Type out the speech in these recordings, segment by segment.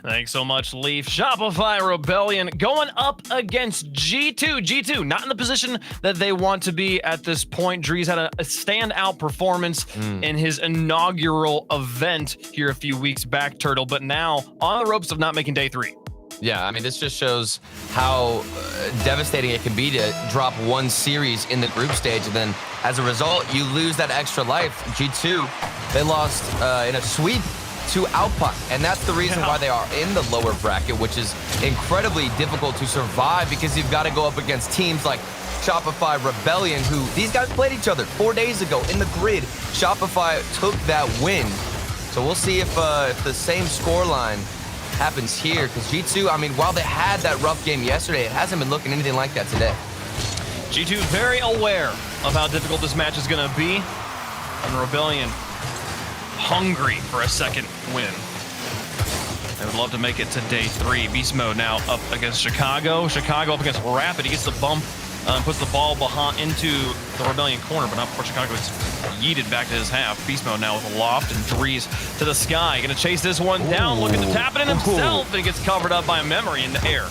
Thanks so much, Leaf. Shopify Rebellion going up against G2. G2 not in the position that they want to be at this point. Drees had a standout performance in his inaugural event here a few weeks back, Turtle, but now on the ropes of not making day 3. Yeah, I mean, this just shows how devastating it can be to drop one series in the group stage, and then as a result, you lose that extra life. G2, they lost in a sweep to Alpine, and that's the reason why they are in the lower bracket, which is incredibly difficult to survive because you've got to go up against teams like Shopify Rebellion, who these guys played each other 4 days ago in the grid. Shopify took that win, so we'll see if the same scoreline happens here, because G2, I mean, while they had that rough game yesterday, it hasn't been looking anything like that today. G2 very aware of how difficult this match is going to be, and Rebellion hungry for a second win. They would love to make it to day 3. Beast Mode now up against Chicago. Chicago up against Rapid. He gets the bump, puts the ball behind into the Rebellion corner, but not before Chicago gets yeeted back to his half. Beast Mode now with a loft and Drees to the sky. Gonna chase this one down, looking to tap it in himself, and he gets covered up by a memory in the air.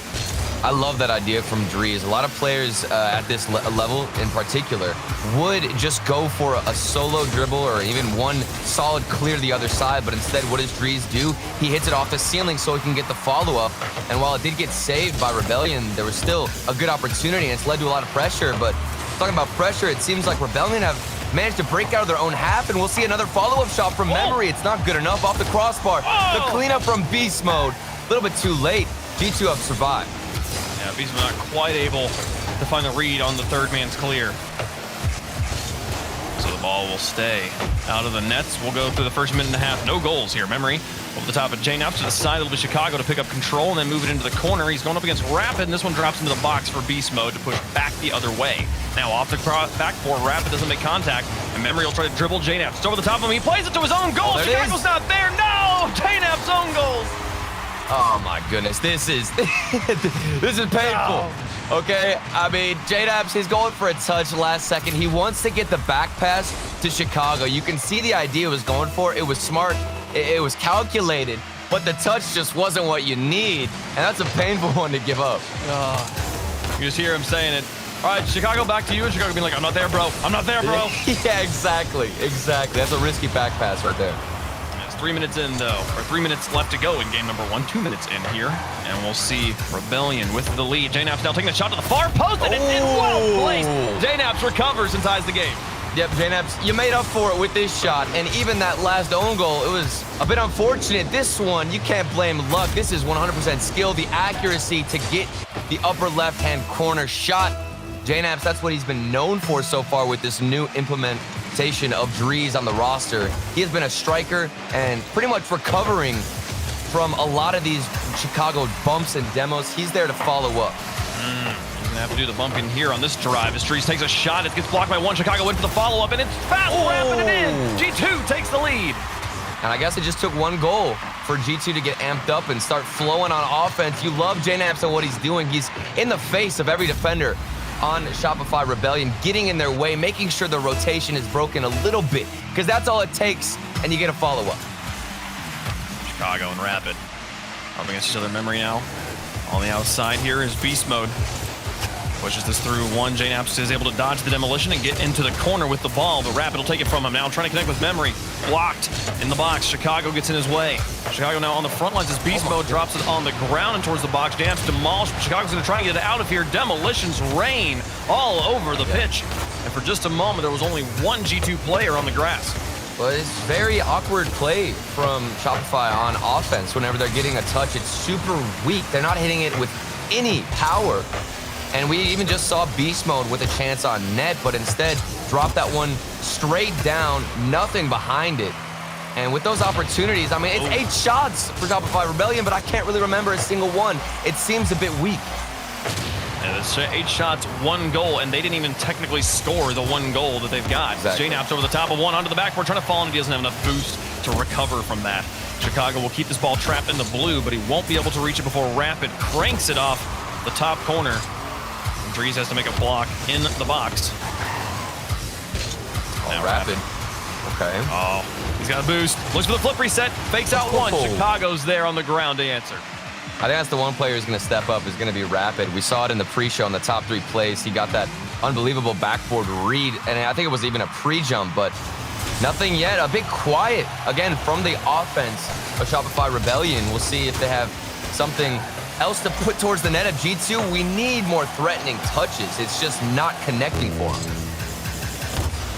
I love that idea from Drees. A lot of players at this level in particular would just go for a solo dribble or even one solid clear to the other side, but instead what does Drees do? He hits it off the ceiling so he can get the follow-up, and while it did get saved by Rebellion, there was still a good opportunity, and it's led to a lot of pressure. But talking about pressure, it seems like Rebellion have managed to break out of their own half, and we'll see another follow-up shot from Memory. It's not good enough off the crossbar. The cleanup from Beast Mode, a little bit too late. G2 have survived. Yeah, Beast Mode not quite able to find the read on the third man's clear. So the ball will stay out of the nets. We'll go through the first minute and a half. No goals here. Memory over the top of J-Naps to the side. It'll be Chicago to pick up control and then move it into the corner. He's going up against Rapid, and this one drops into the box for Beast Mode to push back the other way. Now off the back four, Rapid doesn't make contact, and Memory will try to dribble J-Naps. It's over the top of him. He plays it to his own goal. Chicago's not there. No! J-Naps' own goals. Oh my goodness, this is this is painful. Okay, I mean, J-Naps, he's going for a touch last second. He wants to get the back pass to Chicago. You can see the idea he was going for. It was smart, it was calculated, but the touch just wasn't what you need, and that's a painful one to give up. You just hear him saying it. All right, Chicago, back to you, and Chicago being like, I'm not there, bro. I'm not there, bro. Yeah, exactly. That's a risky back pass right there. 3 minutes in, though, or 3 minutes left to go in game number 1. 2 minutes in here, and we'll see Rebellion with the lead. J-Naps now taking a shot to the far post, and it's well placed. J-Naps recovers and ties the game. Yep, J-Naps, you made up for it with this shot, and even that last own goal, it was a bit unfortunate. This one, you can't blame luck. This is 100% skill, the accuracy to get the upper left-hand corner shot. J-Naps, that's what he's been known for so far with this new implementation of Drees on the roster. He has been a striker and pretty much recovering from a lot of these Chicago bumps and demos. He's there to follow up. He's gonna have to do the bumping here on this drive as Drees takes a shot. It gets blocked by one. Chicago went for the follow-up, and it's fast wrapping it in. G2 takes the lead. And I guess it just took one goal for G2 to get amped up and start flowing on offense. You love J-Naps and what he's doing. He's in the face of every defender on Shopify Rebellion, getting in their way, making sure the rotation is broken a little bit, because that's all it takes, and you get a follow-up. Chicago and Rapid up against each other. Memory now on the outside here is Beast Mode. Pushes this through one. J-Naps is able to dodge the demolition and get into the corner with the ball, but Rapid will take it from him now, trying to connect with Memory. Blocked in the box. Chicago gets in his way. Chicago now on the front lines as Beast Mode drops it on the ground and towards the box. J-Naps demolished. Chicago's going to try and get it out of here. Demolitions rain all over the pitch. And for just a moment, there was only one G2 player on the grass. Well, it's very awkward play from Shopify on offense. Whenever they're getting a touch, it's super weak. They're not hitting it with any power. And we even just saw Beast Mode with a chance on net, but instead dropped that one straight down, nothing behind it. And with those opportunities, I mean, it's 8 shots for Shopify Rebellion, but I can't really remember a single one. It seems a bit weak. Yeah, it's 8 shots, 1 goal, and they didn't even technically score the 1 goal that they've got. Exactly. J-Naps over the top of one onto the backboard, trying to fall, and he doesn't have enough boost to recover from that. Chicago will keep this ball trapped in the blue, but he won't be able to reach it before Rapid cranks it off the top corner. Drees has to make a block in the box. Now Rapid Okay. Oh, he's got a boost. Looks for the flip reset. Fakes out one. Oh. Chicago's there on the ground to answer. I think that's the one player who's going to step up is going to be Rapid. We saw it in the pre-show in the top 3 plays. He got that unbelievable backboard read, and I think it was even a pre-jump, but nothing yet. A bit quiet, again, from the offense of Shopify Rebellion. We'll see if they have something else to put towards the net of G2. We need more threatening touches. It's just not connecting for him.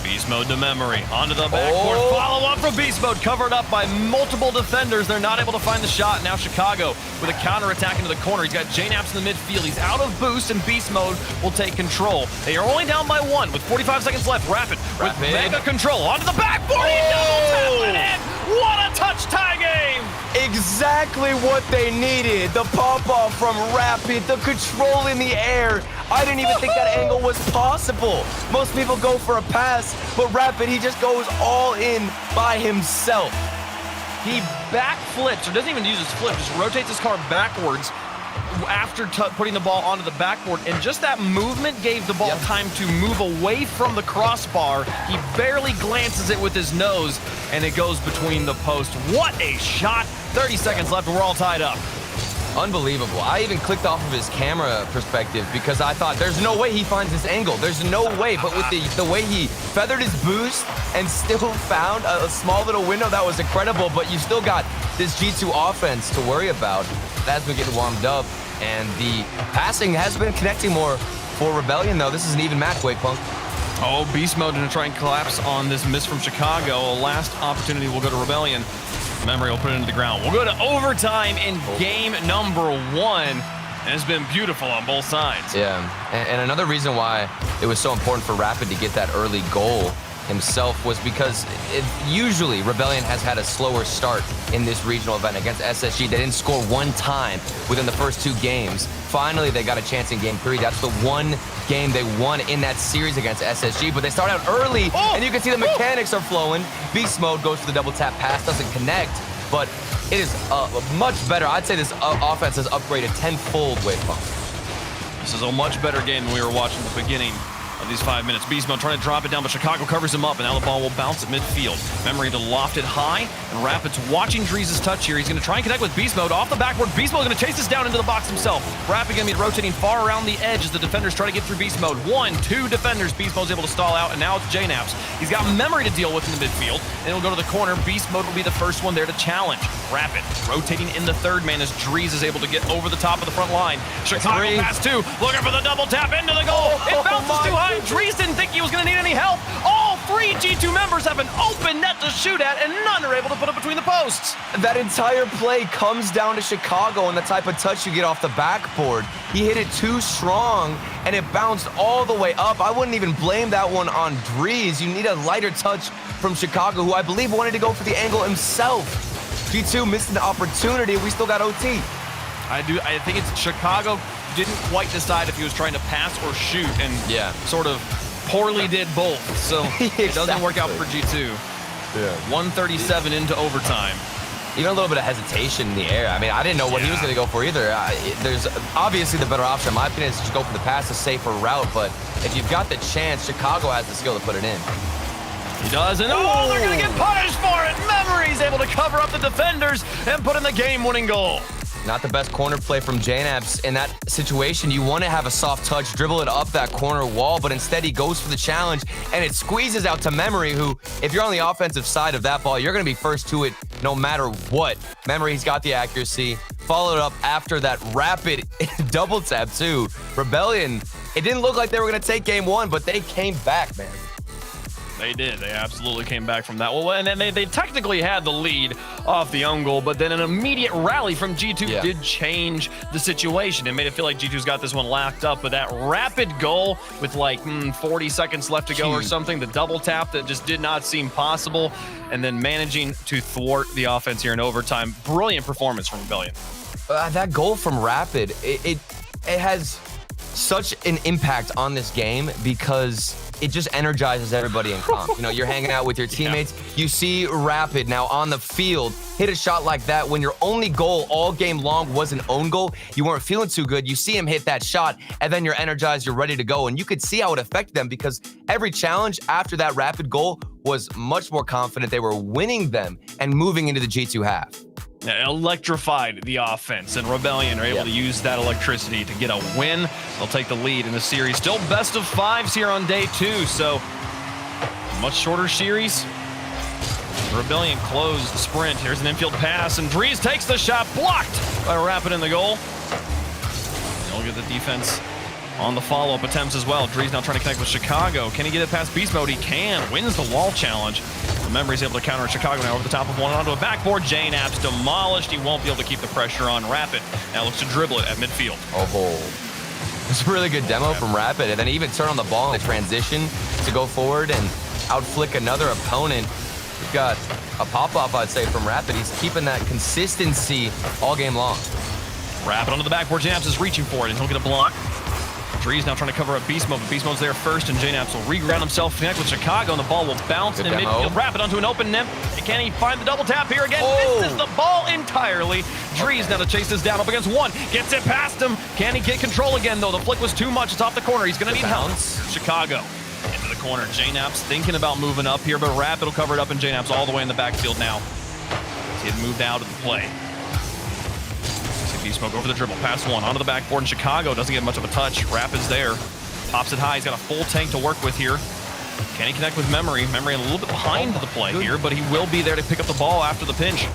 Beast Mode to Memory. Onto the backboard. Follow up from Beast Mode. Covered up by multiple defenders. They're not able to find the shot. Now Chicago with a counterattack into the corner. He's got JNaps in the midfield. He's out of boost, and Beast Mode will take control. They are only down by 1 with 45 seconds left. Rapid with mega control. Onto the backboard. He double tapped it in. What a touch tie game. Exactly what they needed. The pop-off from Rapid, the control in the air. I didn't even think that angle was possible. Most people go for a pass, but Rapid, he just goes all in by himself. He backflips, or doesn't even use his flip, just rotates his car backwards after putting the ball onto the backboard, and just that movement gave the ball time to move away from the crossbar. He barely glances it with his nose, and it goes between the posts. What a shot! 30 seconds left, and we're all tied up. Unbelievable. I even clicked off of his camera perspective because I thought there's no way he finds this angle. There's no way, but with the way he feathered his boost and still found a small little window, that was incredible, but you still got this G2 offense to worry about. That's been getting warmed up, and the passing has been connecting more for Rebellion, though. This is an even match, Wake Punk. Oh, Beast Mode going to try and collapse on this miss from Chicago. A last opportunity will go to Rebellion. Memory will put it into the ground. We'll go to overtime in game number 1. And it's been beautiful on both sides. Yeah, and another reason why it was so important for Rapid to get that early goal himself was because usually Rebellion has had a slower start in this regional event against SSG. They didn't score 1 time within the first 2 games. Finally, they got a chance in game 3. That's the one game they won in that series against SSG, but they start out early, and you can see the mechanics are flowing. Beast Mode goes for the double tap pass, doesn't connect, but it is much better. I'd say this offense has upgraded tenfold, Wake Punk. This is a much better game than we were watching at the beginning of these 5 minutes. Beast Mode trying to drop it down, but Chicago covers him up, and now the ball will bounce at midfield. Memory to loft it high, and Rapid's watching Drees' touch here. He's going to try and connect with Beast Mode off the backboard. Beast Mode going to chase this down into the box himself. Rapid going to be rotating far around the edge as the defenders try to get through Beast Mode. 1, 2 defenders. Beast Mode's able to stall out, and now it's JNaps. He's got Memory to deal with in the midfield, and he'll go to the corner. Beast Mode will be the first one there to challenge. Rapid rotating in the third man as Drees is able to get over the top of the front line. Chicago pass 2, looking for the double tap into the goal. It bounces too high. Drees didn't think he was going to need any help. All 3 G2 members have an open net to shoot at, and none are able to put it between the posts. That entire play comes down to Chicago and the type of touch you get off the backboard. He hit it too strong, and it bounced all the way up. I wouldn't even blame that one on Drees. You need a lighter touch from Chicago, who I believe wanted to go for the angle himself. G2 missed an opportunity. We still got OT. I think it's Chicago didn't quite decide if he was trying to pass or shoot, and sort of poorly did both. So it doesn't work out for G2. 137 into overtime. Even a little bit of hesitation in the air. I mean, I didn't know what he was going to go for either. There's obviously the better option, in my opinion, is to just go for the pass, a safer route. But if you've got the chance, Chicago has the skill to put it in. He does, and they're going to get punished for it. Memory's able to cover up the defenders and put in the game-winning goal. Not the best corner play from JNaps. In that situation, you want to have a soft touch, dribble it up that corner wall, but instead he goes for the challenge, and it squeezes out to Memory, who, if you're on the offensive side of that ball, you're going to be first to it no matter what. Memory's got the accuracy. Followed up after that rapid double tap, too. Rebellion, it didn't look like they were going to take game 1, but they came back, man. They did. They absolutely came back from that. Well, and then they technically had the lead off the own goal, but then an immediate rally from G2 did change the situation. It made it feel like G2's got this one locked up, but that rapid goal with like 40 seconds left to go or something, the double tap that just did not seem possible, and then managing to thwart the offense here in overtime. Brilliant performance from Rebellion. That goal from Rapid, it has such an impact on this game because it just energizes everybody in comp. You know, you're hanging out with your teammates. You see Rapid now on the field hit a shot like that when your only goal all game long was an own goal. You weren't feeling too good. You see him hit that shot, and then you're energized, you're ready to go. And you could see how it affected them because every challenge after that Rapid goal was much more confident. They were winning them and moving into the G2 half. Electrified the offense, and Rebellion are able to use that electricity to get a win. They'll take the lead in the series. Still best of fives here on day 2, so much shorter series. Rebellion closed the sprint. Here's an infield pass, and Drees takes the shot, blocked by Rapid in the goal. They'll get the defense on the follow-up attempts as well. Drees now trying to connect with Chicago. Can he get it past Beast Mode? He can. Wins the wall challenge. The Memory's able to counter Chicago now over the top of one onto a backboard. JNAP's demolished. He won't be able to keep the pressure on Rapid. Now looks to dribble it at midfield. Oh, it's a really good demo from Rapid. And then even turn on the ball in the transition to go forward and outflick another opponent. We've got a pop-off, I'd say, from Rapid. He's keeping that consistency all game long. Rapid onto the backboard. JNAP's is reaching for it, and he'll get a block. Drees now trying to cover up Beast Mode, but Beast Mode's there first, and JNAP's will reground himself, connect with Chicago, and the ball will bounce in midfield. Rapid onto an open nymph. Can he find the double tap here again? Misses the ball entirely. Drees now to chase this down up against one. Gets it past him. Can he get control again, though? The flick was too much. It's off the corner. He's going to need help. Chicago into the corner. JNAP's thinking about moving up here, but Rapid will cover it up, and JNAP's all the way in the backfield now. He had moved out of the play. Beast Mode over the dribble, pass one onto the backboard, and Chicago doesn't get much of a touch. Rapid's there, pops it high. He's got a full tank to work with here. Can he connect with Memory? Memory a little bit behind the play here, but he will be there to pick up the ball after the pinch.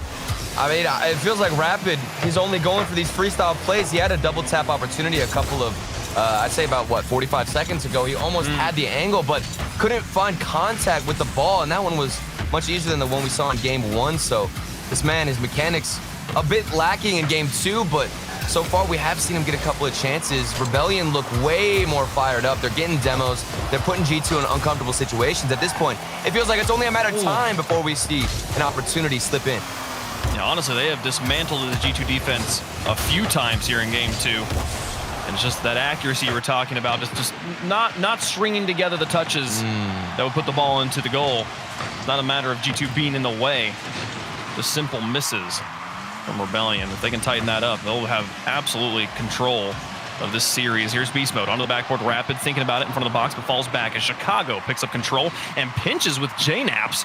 I mean, it feels like Rapid, he's only going for these freestyle plays. He had a double tap opportunity a couple of, I'd say about, 45 seconds ago. He almost had the angle, but couldn't find contact with the ball, and that one was much easier than the one we saw in game 1. So this man, his mechanics, a bit lacking in game 2, but so far we have seen him get a couple of chances. Rebellion look way more fired up. They're getting demos. They're putting G2 in uncomfortable situations. At this point, it feels like it's only a matter of time before we see an opportunity slip in. Yeah, honestly, they have dismantled the G2 defense a few times here in game 2. And it's just that accuracy you were talking about, just not stringing together the touches that would put the ball into the goal. It's not a matter of G2 being in the way. The simple misses from Rebellion. If they can tighten that up, they'll have absolutely control of this series. Here's Beast Mode onto the backboard. Rapid thinking about it in front of the box, but falls back as Chicago picks up control and pinches with JNAP's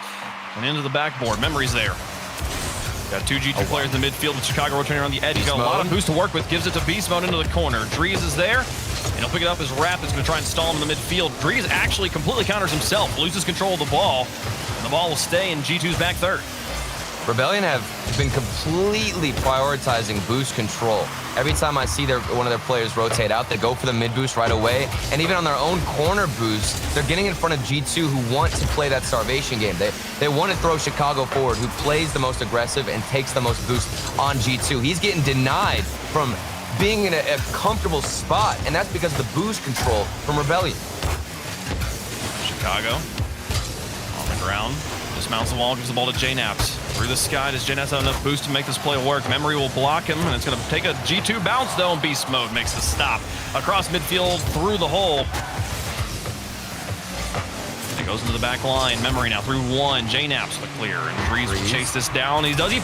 and into the backboard. Memory's there. Got 2 G2 players in the midfield with Chicago rotating around the edge. He's got a lot of boost to work with. Gives it to Beast Mode into the corner. Drees is there, and he'll pick it up as Rapid's going to try and stall him in the midfield. Drees actually completely counters himself, loses control of the ball, and the ball will stay in G2's back third. Rebellion have been completely prioritizing boost control. Every time I see one of their players rotate out, they go for the mid boost right away. And even on their own corner boost, they're getting in front of G2 who want to play that starvation game. They want to throw Chicago forward, who plays the most aggressive and takes the most boost on G2. He's getting denied from being in a comfortable spot, and that's because of the boost control from Rebellion. Chicago on the ground. Dismounts the wall, gives the ball to JNAP's. Through the sky, does JNAP's have enough boost to make this play work? Memory will block him, and it's going to take a G2 bounce, though, and Beast Mode makes the stop. Across midfield, through the hole. It goes into the back line. Memory now through one. JNAP's the clear, and Drees will chase this down. Does he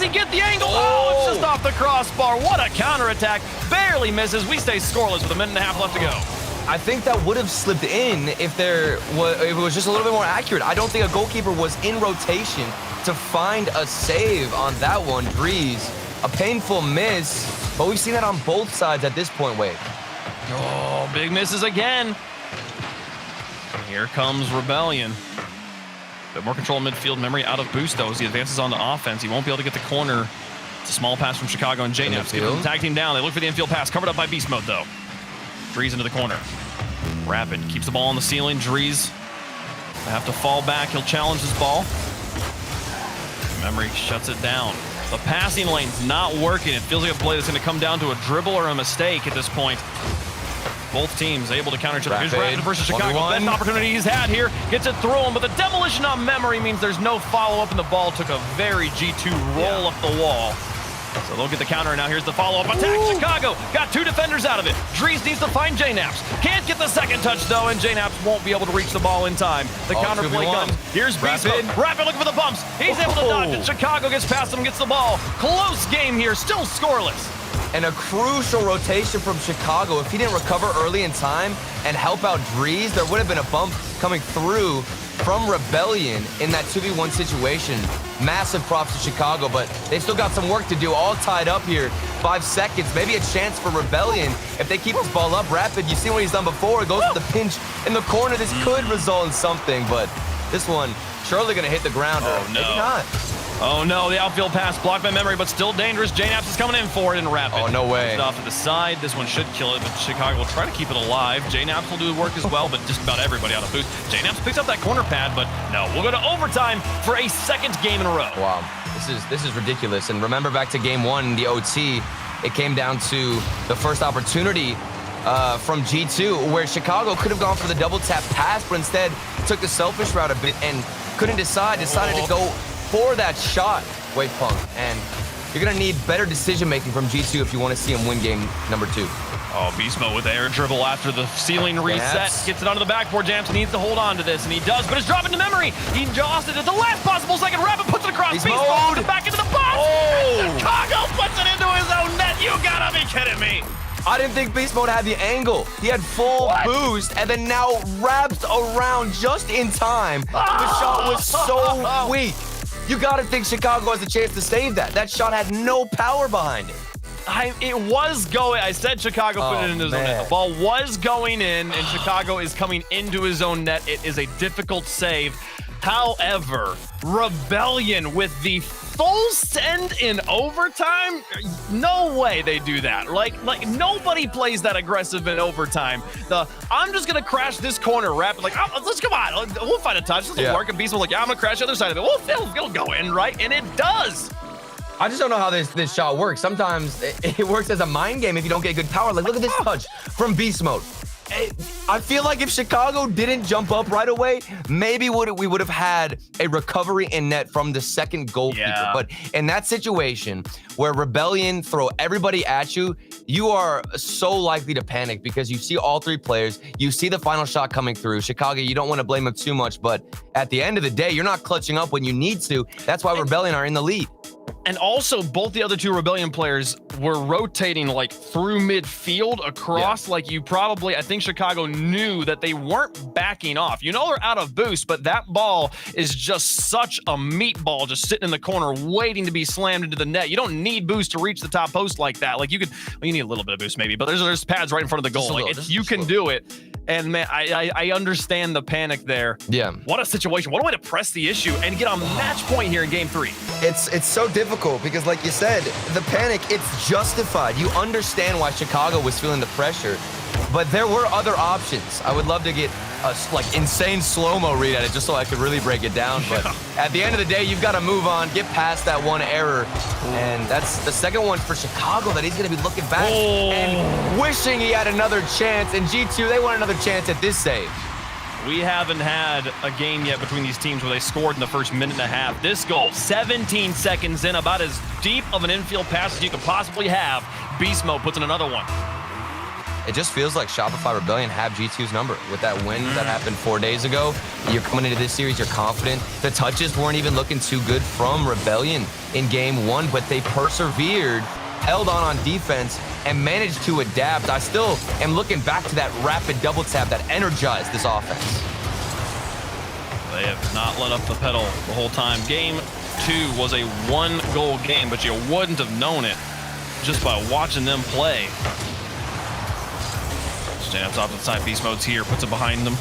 get the angle? Oh, it's just off the crossbar. What a counterattack. Barely misses. We stay scoreless with a minute and a half left to go. I think that would have slipped in if it was just a little bit more accurate. I don't think a goalkeeper was in rotation to find a save on that one. Drees, a painful miss, but we've seen that on both sides at this point, Wade. Oh, big misses again. Here comes Rebellion. Bit more control in midfield. Memory out of boost, though, as he advances on the offense. He won't be able to get the corner. It's a small pass from Chicago and JNAP's. Tag team down. They look for the infield pass. Covered up by Beast Mode, though. Drees into the corner. Rapid keeps the ball on the ceiling. Drees will have to fall back. He'll challenge his ball. Memory shuts it down. The passing lane's not working. It feels like a play that's going to come down to a dribble or a mistake at this point. Both teams able to counter each other. Here's Rapid versus Chicago. Best opportunity he's had here. Gets it through him, but the demolition on Memory means there's no follow-up, and the ball took a very G2 roll up the wall. So they'll get the counter, and now here's the follow-up attack. Ooh. Chicago got 2 defenders out of it. Dries needs to find JNaps. Can't get the second touch, though, and JNaps won't be able to reach the ball in time. The counter play comes. Here's Beast Mode. Rapid looking for the bumps. He's able to dodge it. Chicago gets past him, gets the ball. Close game here, still scoreless. And a crucial rotation from Chicago. If he didn't recover early in time and help out Dries, there would have been a bump coming through from Rebellion in that 2v1 situation. Massive props to Chicago, but they've still got some work to do, all tied up here. 5 seconds, maybe a chance for Rebellion. If they keep this ball up rapid, you see what he's done before. It goes to the pinch in the corner. This could result in something, but this one surely gonna hit the ground. Oh, no. Maybe not. Oh no, the outfield pass blocked by memory, but still dangerous. JNaps is coming in for it and Rapid. Oh, no way. Off to the side. This one should kill it, but Chicago will try to keep it alive. JNaps will do the work as well, but just about everybody out of boost. JNaps picks up that corner pad, but no, we'll go to overtime for a second game in a row. Wow, this is ridiculous. And remember back to game 1, the OT, it came down to the first opportunity from G2, where Chicago could have gone for the double tap pass, but instead took the selfish route a bit and couldn't decided to go for that shot, Wavepunk, and you're gonna need better decision-making from G2 if you want to see him win game number 2. Oh, Beast Mode with the air dribble after the ceiling reset. Gets it onto the backboard. JNaps needs to hold on to this, and he does, but it's dropping to memory. He jaws it at the last possible second. Rapid puts it across. Beast Mode back into the box. Oh! Chicago puts it into his own net. You gotta be kidding me. I didn't think Beast Mode had the angle. He had full boost, and then now wraps around just in time. The shot was so weak. You gotta think Chicago has a chance to save that. That shot had no power behind it. It was going. I said Chicago put it in his own net. The ball was going in, and Chicago is coming into his own net. It is a difficult save. However, Rebellion with the full send in overtime? No way they do that. Like nobody plays that aggressive in overtime. I'm just gonna crash this corner rapid. Like, let's come on. We'll find a touch. This will work. And Beast will like, yeah, I'm gonna crash the other side of it. It'll go in, right? And it does. I just don't know how this shot works. Sometimes it works as a mind game if you don't get good power. Like, look at this touch from Beast Mode. I feel like if Chicago didn't jump up right away, maybe we would have had a recovery in net from the second goalkeeper. Yeah. But in that situation where Rebellion throw everybody at you, you are so likely to panic because you see all 3 players. You see the final shot coming through. Chicago, you don't want to blame them too much, but at the end of the day, you're not clutching up when you need to. That's why Rebellion are in the lead. And also, both the other 2 Rebellion players were rotating like through midfield across. Like I think Chicago knew that they weren't backing off. You know they're out of boost, but that ball is just such a meatball just sitting in the corner waiting to be slammed into the net. You don't need boost to reach the top post like that. Like you need a little bit of boost maybe, but there's pads right in front of the goal. You can do it. And man, I understand the panic there. Yeah. What a situation. What a way to press the issue and get a match point here in game 3. It's so difficult because, like you said, the panic, it's justified. You understand why Chicago was feeling the pressure, but there were other options. I would love to get a insane slow-mo read at it just so I could really break it down. But at the end of the day, you've got to move on, get past that one error. And that's the second one for Chicago that he's going to be looking back and wishing he had another chance. And G2, they want another chance at this save. We haven't had a game yet between these teams where they scored in the first minute and a half. This goal, 17 seconds in, about as deep of an infield pass as you could possibly have. Beast Mode puts in another one. It just feels like Shopify Rebellion have G2's number. With that win that happened 4 days ago, you're coming into this series, you're confident. The touches weren't even looking too good from Rebellion in game 1, but they persevered, held on defense, and managed to adapt. I still am looking back to that rapid double tap that energized this offense. They have not let up the pedal the whole time. Game 2 was a 1-goal game, but you wouldn't have known it just by watching them play. JNaps off to the side. Beast Mode's here, puts it behind them.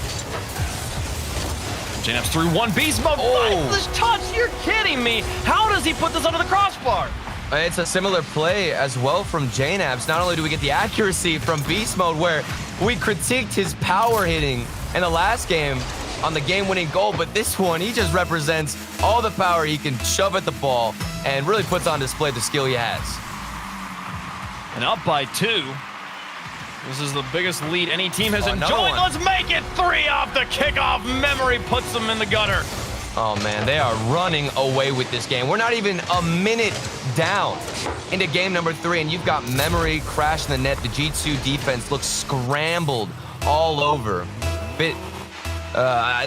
JNaps through one. Beast Mode. Oh, this touch! You're kidding me! How does he put this under the crossbar? It's a similar play as well from JNaps. Not only do we get the accuracy from Beast Mode, where we critiqued his power hitting in the last game on the game-winning goal, but this one, he just represents all the power he can shove at the ball and really puts on display the skill he has. And up by 2. This is the biggest lead any team has enjoyed. Let's make it 3 off the kickoff. Memory puts them in the gutter. Oh, man, they are running away with this game. We're not even a minute down into game number 3, and you've got Memory crashing the net. The G2 defense looks scrambled all over. But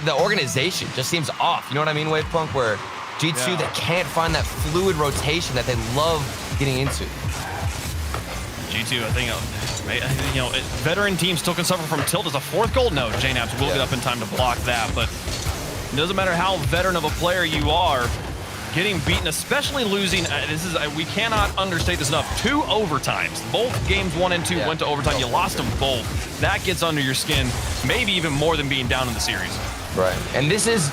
the organization just seems off. You know what I mean, Wave Punk? Where G2, they can't find that fluid rotation that they love getting into. G2, I think, veteran teams still can suffer from tilt as a 4th goal. No, JNAPS will get up in time to block that, but it doesn't matter how veteran of a player you are, getting beaten, especially losing, we cannot understate this enough. 2 overtimes. Both games 1 and 2 went to overtime. You lost them both. That gets under your skin, maybe even more than being down in the series. Right, and this is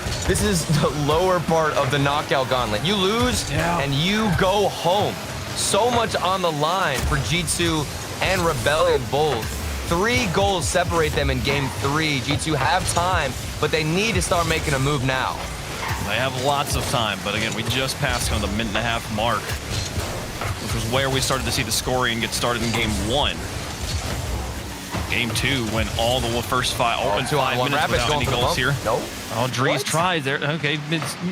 the lower part of the knockout gauntlet. You lose, and you go home. So much on the line for G2 and Rebellion both. 3 goals separate them in game 3. G2 have time, but they need to start making a move now. They have lots of time, but again, we just passed on the minute-and-a-half mark, which was where we started to see the scoring get started in game 1. Game 2, when all the first 5 minutes without any goals here. Nope. Oh, Dries tries there. Okay,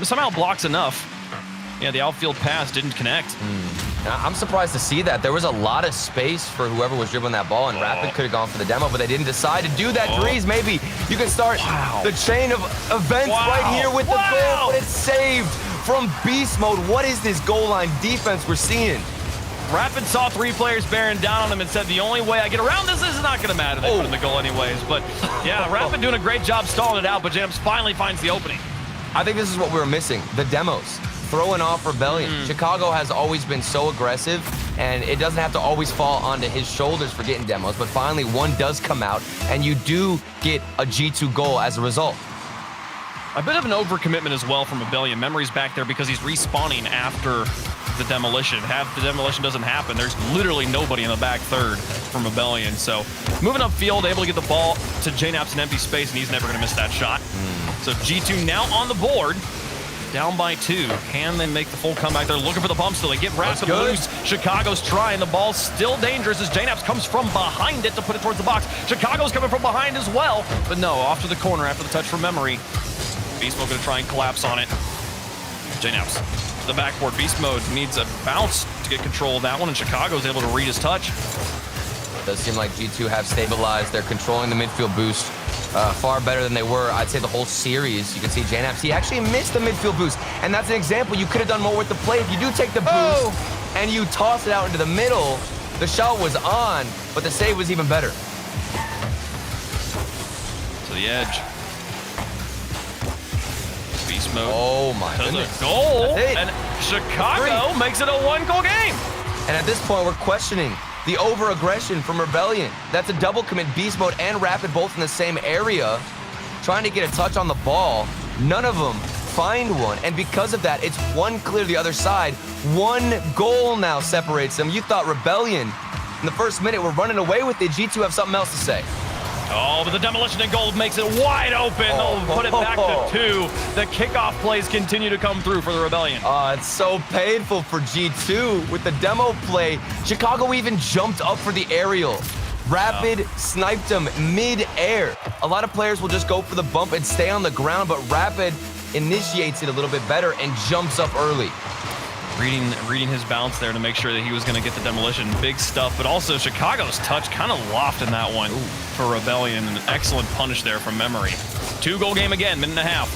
somehow blocks enough. Yeah, the outfield pass didn't connect. Now, I'm surprised to see that. There was a lot of space for whoever was dribbling that ball, and Rapid could have gone for the demo, but they didn't decide to do that. Dries, maybe you can start the chain of events right here with the goal, but it's saved from beast mode. What is this goal line defense we're seeing? Rapid saw 3 players bearing down on him and said, the only way I get around this is not going to matter. They put in the goal anyways. But yeah, Rapid doing a great job stalling it out, but Jams finally finds the opening. I think this is what we were missing, the demos. Throwing off Rebellion. Chicago has always been so aggressive, and it doesn't have to always fall onto his shoulders for getting demos, but finally one does come out, and you do get a G2 goal as a result. A bit of an overcommitment as well from Rebellion. Memory's back there because he's respawning after the demolition. Half the demolition doesn't happen. There's literally nobody in the back third from Rebellion. So moving upfield, able to get the ball to JNAPS in empty space, and he's never going to miss that shot. So G2 now on the board. Down by 2. Can they make the full comeback? They're looking for the bump still. They get Rapid loose. Chicago's trying. The ball's still dangerous as JNAPS comes from behind it to put it towards the box. Chicago's coming from behind as well. But no, off to the corner after the touch from Memory. Beast Mode going to try and collapse on it. JNAPS to the backboard. Beast Mode needs a bounce to get control of that one, and Chicago's able to read his touch. It does seem like G2 have stabilized. They're controlling the midfield boost far better than they were, I'd say, the whole series. You can see JNAPS, he actually missed the midfield boost, and that's an example. You could have done more with the play. If you do take the boost and you toss it out into the middle, the shot was on, but the save was even better. To the edge. Beast Mode. Oh my goodness. To the goal, and Chicago makes it a 1-goal game. And at this point, we're questioning the over-aggression from Rebellion. That's a double commit. Beast Mode and Rapid both in the same area, trying to get a touch on the ball. None of them find one, and because of that, it's one clear the other side. 1 goal now separates them. You thought Rebellion in the first minute were running away with it. G2 have something else to say. Oh, but the demolition and goal makes it wide open. They'll put it back to 2. The kickoff plays continue to come through for the Rebellion. It's so painful for G2 with the demo play. Chicago even jumped up for the aerial. Rapid sniped them mid-air. A lot of players will just go for the bump and stay on the ground, but Rapid initiates it a little bit better and jumps up early. Reading his bounce there to make sure that he was going to get the demolition. Big stuff, but also Chicago's touch kind of loft in that one for Rebellion. An excellent punish there from Memory. 2-goal game again, minute and a half.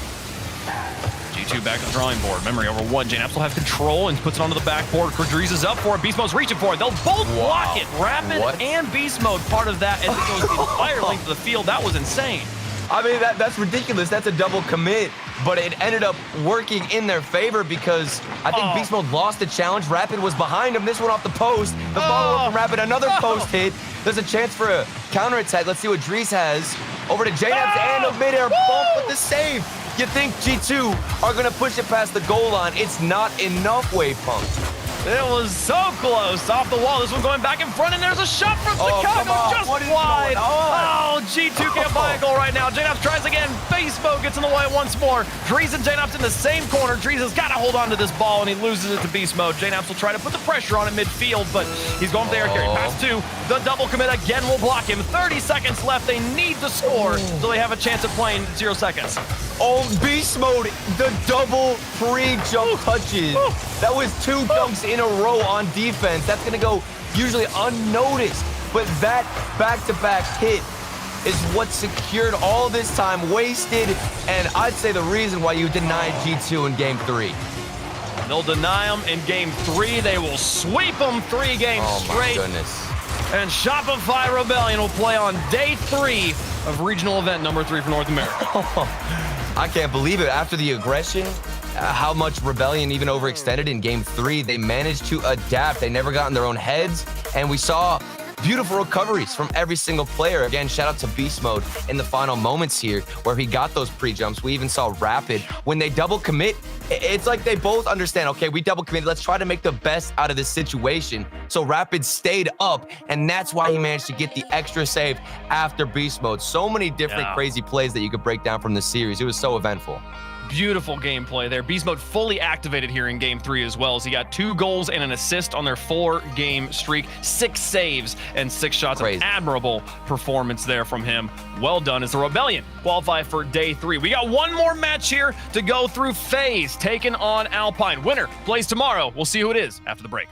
G2 back to the drawing board. Memory over 1. JNAPS will have control and puts it onto the backboard. Dries is up for it. Beast Mode's reaching for it. They'll both block it. Rapid and Beast Mode part of that as it goes the entire length of the field. That was insane. I mean, that's ridiculous. That's a double commit, but it ended up working in their favor because I think Beast Mode lost the challenge. Rapid was behind him. This one off the post. The follow-up from Rapid, another post hit. There's a chance for a counterattack. Let's see what Dries has. Over to JNAPS and a mid-air bump with the save. You think G2 are going to push it past the goal line. It's not enough, Wave Punk. It was so close off the wall. This one going back in front, and there's a shot from Chicago just wide. G2 can't buy a goal right now. JNAPS tries again. Beast Mode gets in the way once more. Dries and JNAPS in the same corner. Dries has got to hold on to this ball, and he loses it to Beast Mode. JNAPS will try to put the pressure on it midfield, but he's going for the air carry. Pass 2. The double commit again will block him. 30 seconds left. They need to score, so they have a chance of playing 0 seconds. Beast Mode, the double pre-jump touches. That was 2 dunks in in a row on defense. That's going to go usually unnoticed. But that back-to-back hit is what secured all this time wasted, and I'd say the reason why you denied G2 in Game 3. They'll deny them in Game 3. They will sweep them 3 games straight. Oh, my goodness. And Shopify Rebellion will play on day 3 of regional event number 3 for North America. I can't believe it. After the aggression, how much Rebellion even overextended in Game 3, they managed to adapt. They never got in their own heads, and we saw beautiful recoveries from every single player. Again, shout out to Beast Mode in the final moments here where he got those pre-jumps. We even saw Rapid. When they double commit, it's like they both understand, okay, we double committed. Let's try to make the best out of this situation. So Rapid stayed up, and that's why he managed to get the extra save after Beast Mode. So many different crazy plays that you could break down from this series. It was so eventful. Beautiful gameplay there. Beast Mode fully activated here in Game 3 as well, as he got 2 goals and an assist on their 4-game streak, 6 saves and 6 shots. An admirable performance there from him. Well done as the Rebellion qualify for day 3. We got one more match here to go through. FaZe taking on Alpine. Winner plays tomorrow. We'll see who it is after the break.